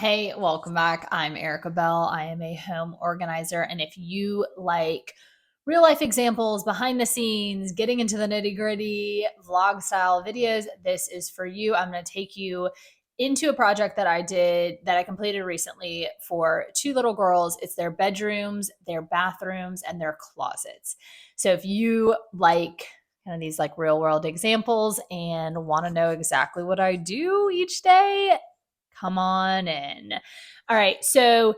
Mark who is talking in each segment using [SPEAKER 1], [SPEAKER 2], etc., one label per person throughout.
[SPEAKER 1] Hey, welcome back. I'm Erica Bell. I am a home organizer. And if you like real life examples, behind the scenes, getting into the nitty gritty, vlog style videos, this is for you. I'm going to take you into a project that I completed recently for two little girls. It's their bedrooms, their bathrooms, and their closets. So if you like kind of these like real world examples and want to know exactly what I do each day, come on in. All right. So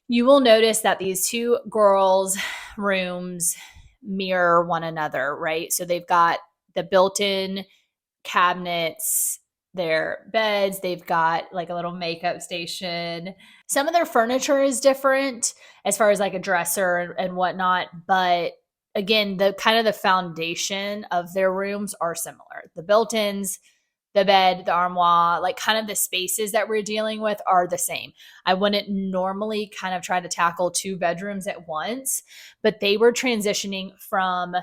[SPEAKER 1] you will notice that these two girls' rooms mirror one another, right? So they've got the built in cabinets, their beds, they've got like a little makeup station. Some of their furniture is different as far as like a dresser and whatnot, but again, the kind of the foundation of their rooms are similar. The built ins, the bed, the armoire, like kind of the spaces that we're dealing with are the same. I wouldn't normally kind of try to tackle two bedrooms at once, but they were transitioning from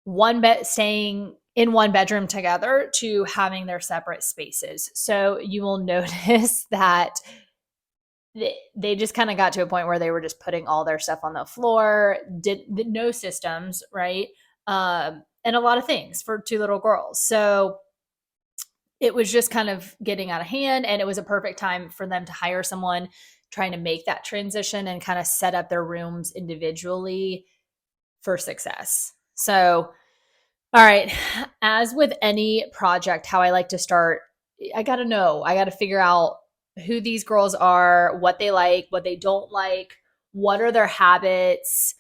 [SPEAKER 1] one bed staying in one bedroom together to having their separate spaces. So you will notice that they just kind of got to a point where they were just putting all their stuff on the floor, did no systems, right? And a lot of things for two little girls. So it was just kind of getting out of hand, and it was a perfect time for them to hire someone trying to make that transition and kind of set up their rooms individually for success. So, all right, as with any project, how I like to start, I got to know, I got to figure out who these girls are, what they like, what they don't like, what are their habits,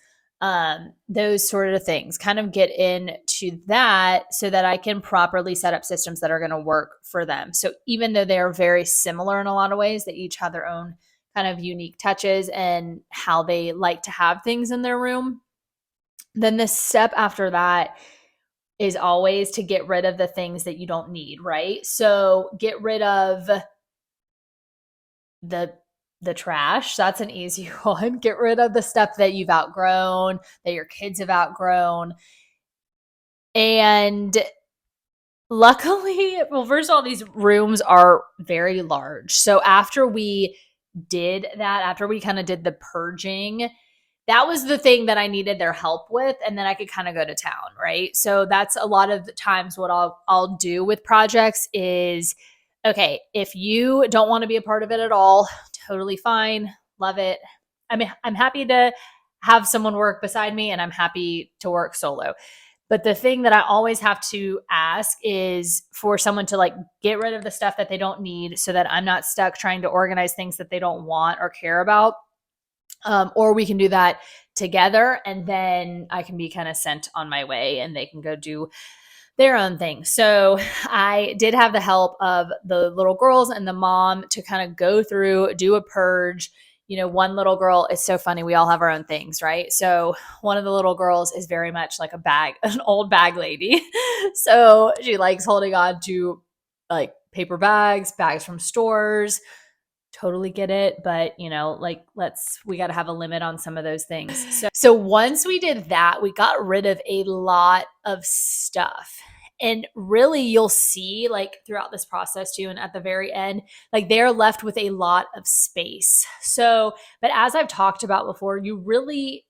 [SPEAKER 1] those sort of things. Kind of get into that so that I can properly set up systems that are going to work for them. So even though they are very similar in a lot of ways, they each have their own kind of unique touches and how they like to have things in their room. Then the step after that is always to get rid of the things that you don't need, right? So get rid of the the trash. That's an easy one. Get rid of the stuff that you've outgrown, that your kids have outgrown. And luckily, well, first of all, these rooms are very large. So after we did that, after we kind of did the purging, that was the thing that I needed their help with, and then I could kind of go to town, right? So that's a lot of the times what I'll do with projects is, okay, if you don't want to be a part of it at all, totally fine, love it. I mean, I'm happy to have someone work beside me, and I'm happy to work solo. But the thing that I always have to ask is for someone to like get rid of the stuff that they don't need so that I'm not stuck trying to organize things that they don't want or care about. Or we can do that together, and then I can be kind of sent on my way and they can go do their own thing. So I did have the help of the little girls and the mom to kind of go through, do a purge. You know, one little girl, it's so funny. We all have our own things, right? So one of the little girls is very much like a bag, an old bag lady. So she likes holding on to like paper bags, bags from stores. Totally get it, but you know, like we got to have a limit on some of those things. So once we did that, we got rid of a lot of stuff. And really you'll see like throughout this process too, and at the very end, like they're left with a lot of space. So, but as I've talked about before, you really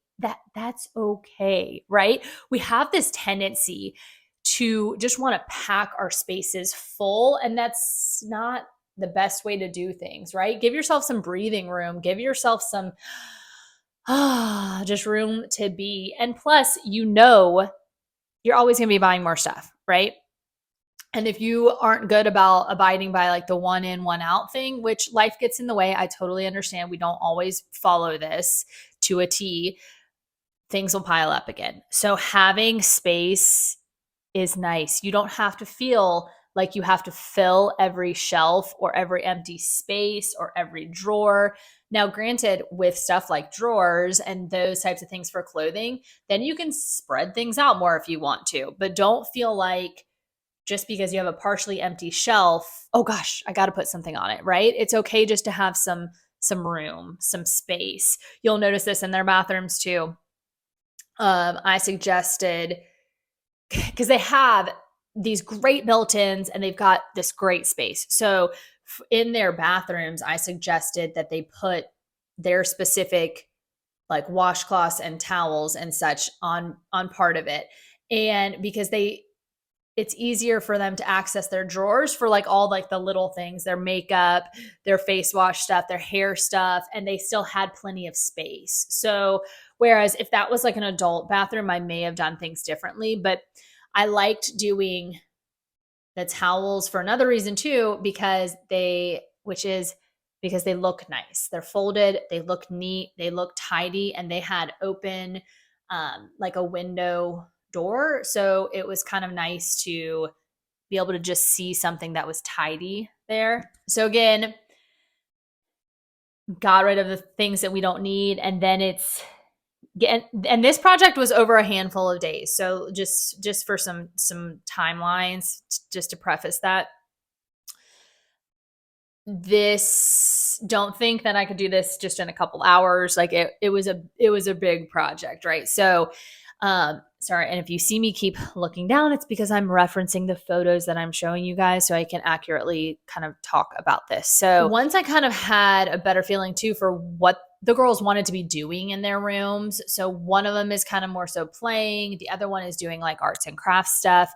[SPEAKER 1] that's okay, right? We have this tendency to just want to pack our spaces full, and that's not the best way to do things, right? Give yourself some breathing room, give yourself some just room to be. And plus, you know, you're always going to be buying more stuff, right? And if you aren't good about abiding by like the one in, one out thing, which life gets in the way, I totally understand. We don't always follow this to a T. Things will pile up again. So having space is nice. You don't have to feel like you have to fill every shelf or every empty space or every drawer. Now, granted, with stuff like drawers and those types of things for clothing, then you can spread things out more if you want to. But don't feel like just because you have a partially empty shelf, oh gosh, I got to put something on it, right? It's okay just to have some room, some space. You'll notice this in their bathrooms too. I suggested, because they have these great built-ins and they've got this great space. So in their bathrooms, I suggested that they put their specific like washcloths and towels and such on part of it. And because it's easier for them to access their drawers for like all like the little things, their makeup, their face wash stuff, their hair stuff, and they still had plenty of space. So whereas if that was like an adult bathroom, I may have done things differently, but I liked doing the towels for another reason too, which is because they look nice. They're folded, they look neat, they look tidy, and they had open like a window door. So it was kind of nice to be able to just see something that was tidy there. So again, got rid of the things that we don't need. And then and this project was over a handful of days. So just for some timelines, just to preface that, don't think that I could do this just in a couple hours. Like it was a big project, right? So sorry, and if you see me keep looking down, it's because I'm referencing the photos that I'm showing you guys so I can accurately kind of talk about this. So once I kind of had a better feeling too for what the girls wanted to be doing in their rooms. So one of them is kind of more so playing, the other one is doing like arts and crafts stuff.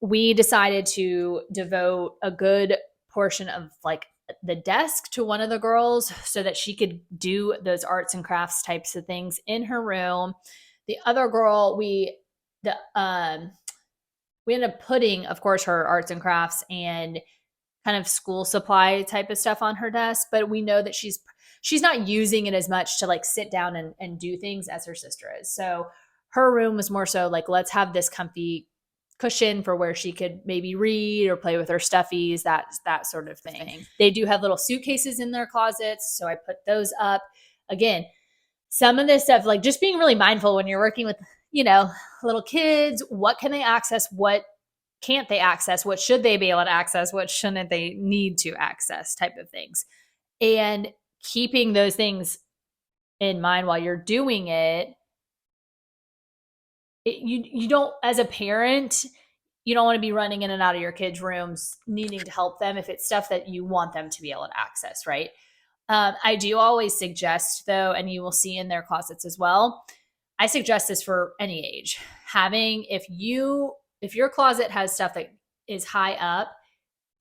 [SPEAKER 1] We decided to devote a good portion of like the desk to one of the girls so that she could do those arts and crafts types of things in her room. The other girl, we ended up putting, of course, her arts and crafts and kind of school supply type of stuff on her desk, but we know that she's not using it as much to like sit down and do things as her sister is. So her room was more so like, let's have this comfy cushion for where she could maybe read or play with her stuffies, that sort of thing. They do have little suitcases in their closets, so I put those up. Again, some of this stuff, like just being really mindful when you're working with, little kids, what can they access? What can't they access? What should they be able to access? What shouldn't they need to access type of things? And keeping those things in mind while you're doing it, you don't, as a parent, you don't want to be running in and out of your kids' rooms needing to help them if it's stuff that you want them to be able to access, right? I do always suggest, though, and you will see in their closets as well, I suggest this for any age. If your closet has stuff that is high up,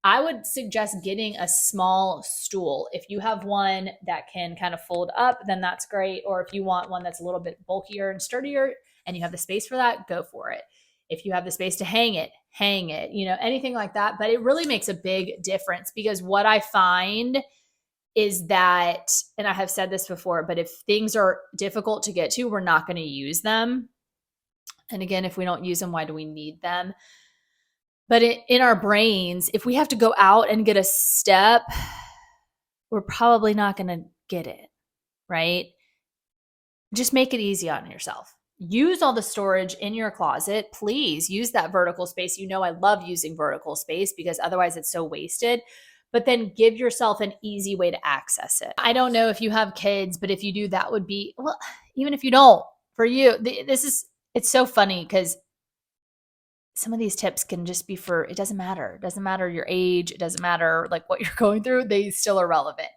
[SPEAKER 1] I would suggest getting a small stool. If you have one that can kind of fold up, then that's great. Or if you want one that's a little bit bulkier and sturdier and you have the space for that, go for it. If you have the space to hang it, anything like that. But it really makes a big difference because what I find is that, and I have said this before, but if things are difficult to get to, we're not going to use them. And again, if we don't use them, why do we need them? But in our brains, if we have to go out and get a step, we're probably not going to get it, right? Just make it easy on yourself. Use all the storage in your closet. Please use that vertical space. I love using vertical space because otherwise it's so wasted. But then give yourself an easy way to access it. I don't know if you have kids, but if you do, that would be, well, even if you don't, for you, it's so funny because some of these tips can just be it doesn't matter. It doesn't matter your age. It doesn't matter like what you're going through. They still are relevant.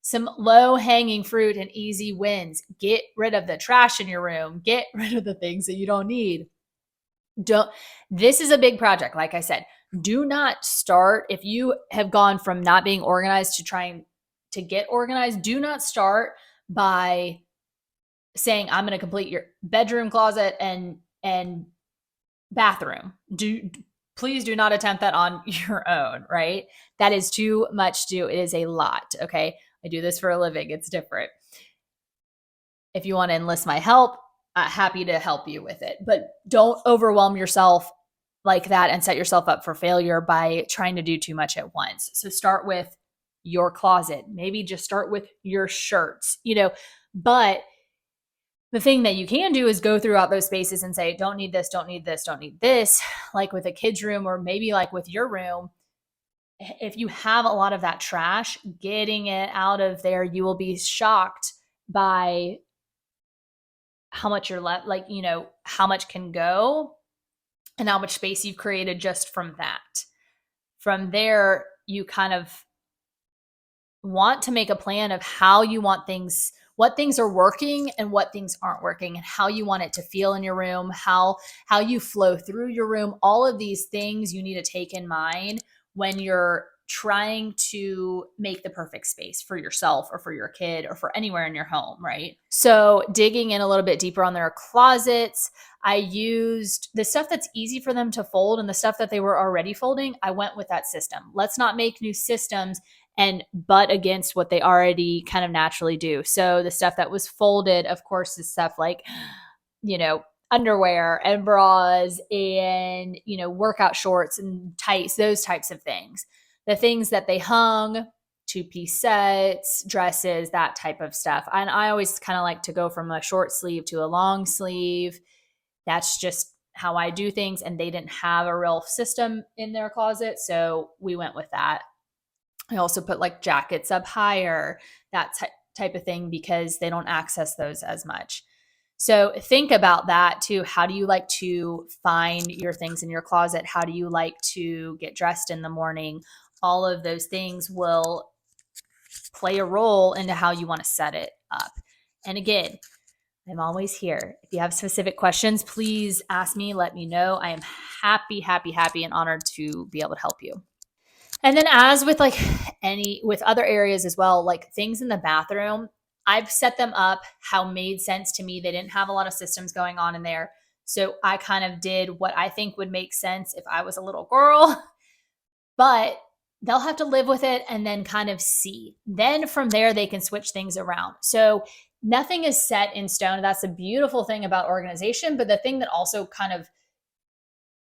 [SPEAKER 1] Some low hanging fruit and easy wins. Get rid of the trash in your room. Get rid of the things that you don't need. This is a big project. Like I said, do not start if you have gone from not being organized to trying to get organized. Do not start by saying, I'm going to complete your bedroom, closet, and bathroom. Please do not attempt that on your own, right? That is too much to do. It is a lot. Okay. I do this for a living. It's different. If you want to enlist my help, happy to help you with it, but don't overwhelm yourself like that and set yourself up for failure by trying to do too much at once. So start with your closet. Maybe just start with your shirts, but the thing that you can do is go throughout those spaces and say, don't need this, don't need this, don't need this. Like with a kid's room or maybe like with your room, if you have a lot of that trash, getting it out of there, you will be shocked by how much you're left, how much can go and how much space you've created just from that. From there, you kind of want to make a plan of how you want things, what things are working and what things aren't working, and how you want it to feel in your room, how you flow through your room. All of these things you need to take in mind when you're trying to make the perfect space for yourself or for your kid or for anywhere in your home, right? So, digging in a little bit deeper on their closets, I used the stuff that's easy for them to fold and the stuff that they were already folding. I went with that system. Let's not make new systems and butt against what they already kind of naturally do. So the stuff that was folded, of course, is stuff like, underwear and bras and, workout shorts and tights, those types of things. The things that they hung, 2-piece sets, dresses, that type of stuff. And I always kind of like to go from a short sleeve to a long sleeve. That's just how I do things. And they didn't have a real system in their closet. So we went with that. I also put like jackets up higher, that type of thing, because they don't access those as much. So think about that too. How do you like to find your things in your closet? How do you like to get dressed in the morning? All of those things will play a role into how you want to set it up. And again, I'm always here. If you have specific questions, please ask me, let me know. I am happy, happy, happy, and honored to be able to help you. And then as with with other areas as well, like things in the bathroom, I've set them up how made sense to me. They didn't have a lot of systems going on in there. So I kind of did what I think would make sense if I was a little girl, but they'll have to live with it and then kind of see. Then from there, they can switch things around. So nothing is set in stone. That's a beautiful thing about organization. But the thing that also kind of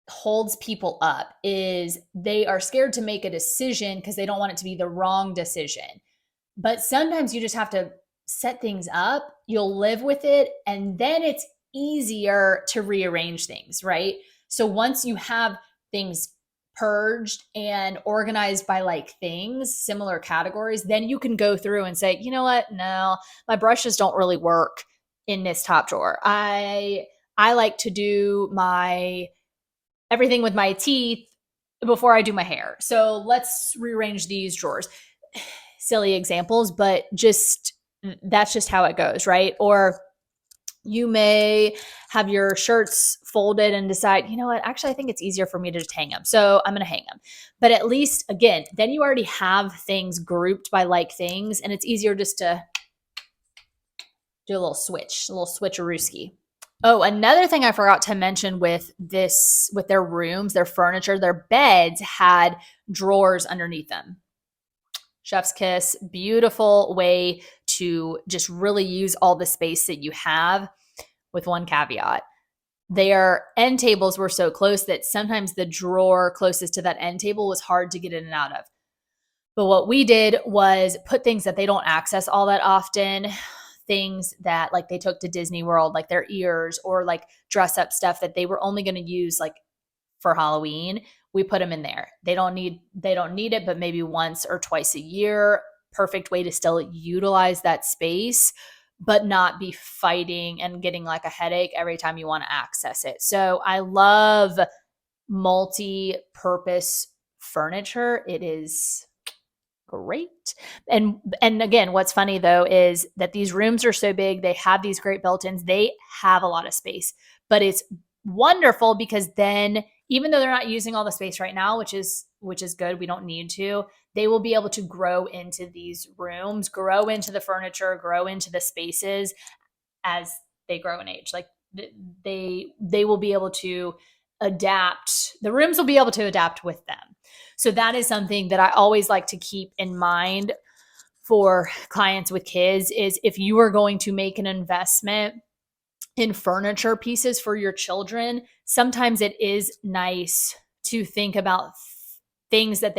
[SPEAKER 1] holds people up is they are scared to make a decision because they don't want it to be the wrong decision. But sometimes you just have to set things up, you'll live with it, and then it's easier to rearrange things, right? So once you have things purged and organized by like things, similar categories, then you can go through and say, you know what? No, my brushes don't really work in this top drawer. I like to do my everything with my teeth before I do my hair. So let's rearrange these drawers. Silly examples, but that's just how it goes, right? Or you may have your shirts folded and decide, you know what, actually, I think it's easier for me to just hang them. So I'm going to hang them. But at least, again, then you already have things grouped by like things, and it's easier just to do a little switcherooski. Oh, another thing I forgot to mention with their rooms, their furniture, their beds had drawers underneath them. Chef's kiss, beautiful way to just really use all the space that you have, with one caveat. Their end tables were so close that sometimes the drawer closest to that end table was hard to get in and out of. But what we did was put things that they don't access all that often, things that like they took to Disney World, like their ears, or like dress up stuff that they were only going to use like for Halloween. We put them in there. They don't need it, but maybe once or twice a year. Perfect way to still utilize that space, but not be fighting and getting like a headache every time you want to access it. So I love multi-purpose furniture. It is great. And again, what's funny though is that these rooms are so big, they have these great built-ins, they have a lot of space. But it's wonderful because then even though they're not using all the space right now, which is good, we don't need to, they will be able to grow into these rooms, grow into the furniture, grow into the spaces as they grow in age. Like they will be able to adapt. The rooms will be able to adapt with them. So that is something that I always like to keep in mind for clients with kids is if you are going to make an investment in furniture pieces for your children, sometimes it is nice to think about things that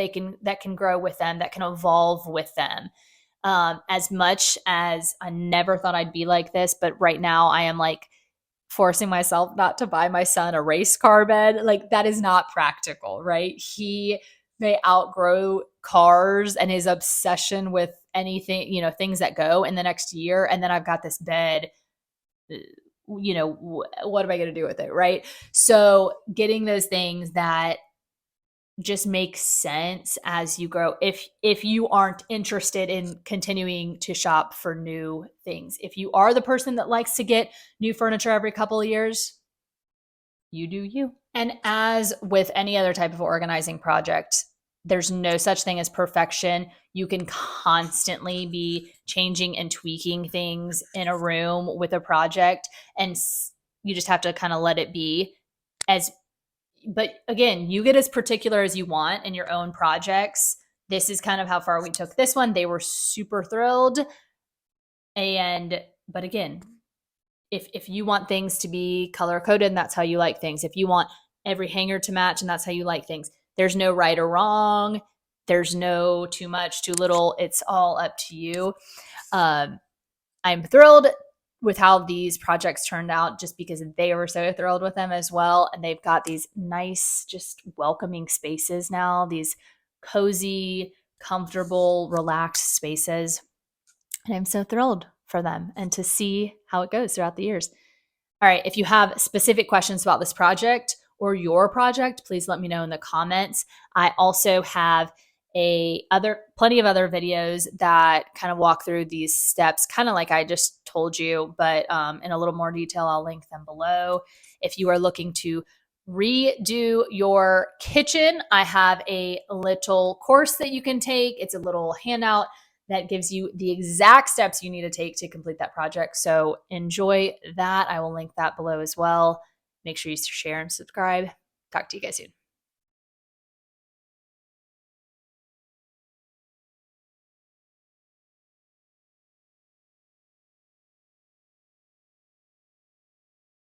[SPEAKER 1] can grow with them, that can evolve with them. As much as I never thought I'd be like this, but right now I am like forcing myself not to buy my son a race car bed. Like that is not practical, right? He may outgrow cars and his obsession with anything, things that go in the next year. And then I've got this bed, what am I going to do with it? Right. So getting those things that just make sense as you grow. If you aren't interested in continuing to shop for new things, if you are the person that likes to get new furniture every couple of years, you do you. And as with any other type of organizing project, there's no such thing as perfection. You can constantly be changing and tweaking things in a room with a project, and you just have to kind of let it be. As But again, you get as particular as you want in your own projects. This is kind of how far we took this one. They were super thrilled. But again, if you want things to be color coded and that's how you like things, if you want every hanger to match and that's how you like things, there's no right or wrong. There's no too much, too little. It's all up to you. I'm thrilled with how these projects turned out just because they were so thrilled with them as well. And they've got these nice, just welcoming spaces now, these cozy, comfortable, relaxed spaces. And I'm so thrilled for them and to see how it goes throughout the years. All right, if you have specific questions about this project or your project, please let me know in the comments. I also have plenty of other videos that kind of walk through these steps, kind of like I just told you, but in a little more detail. I'll link them below. If you are looking to redo your kitchen, I have a little course that you can take. It's a little handout that gives you the exact steps you need to take to complete that project. So enjoy that. I will link that below as well. Make sure you share and subscribe. Talk to you guys soon.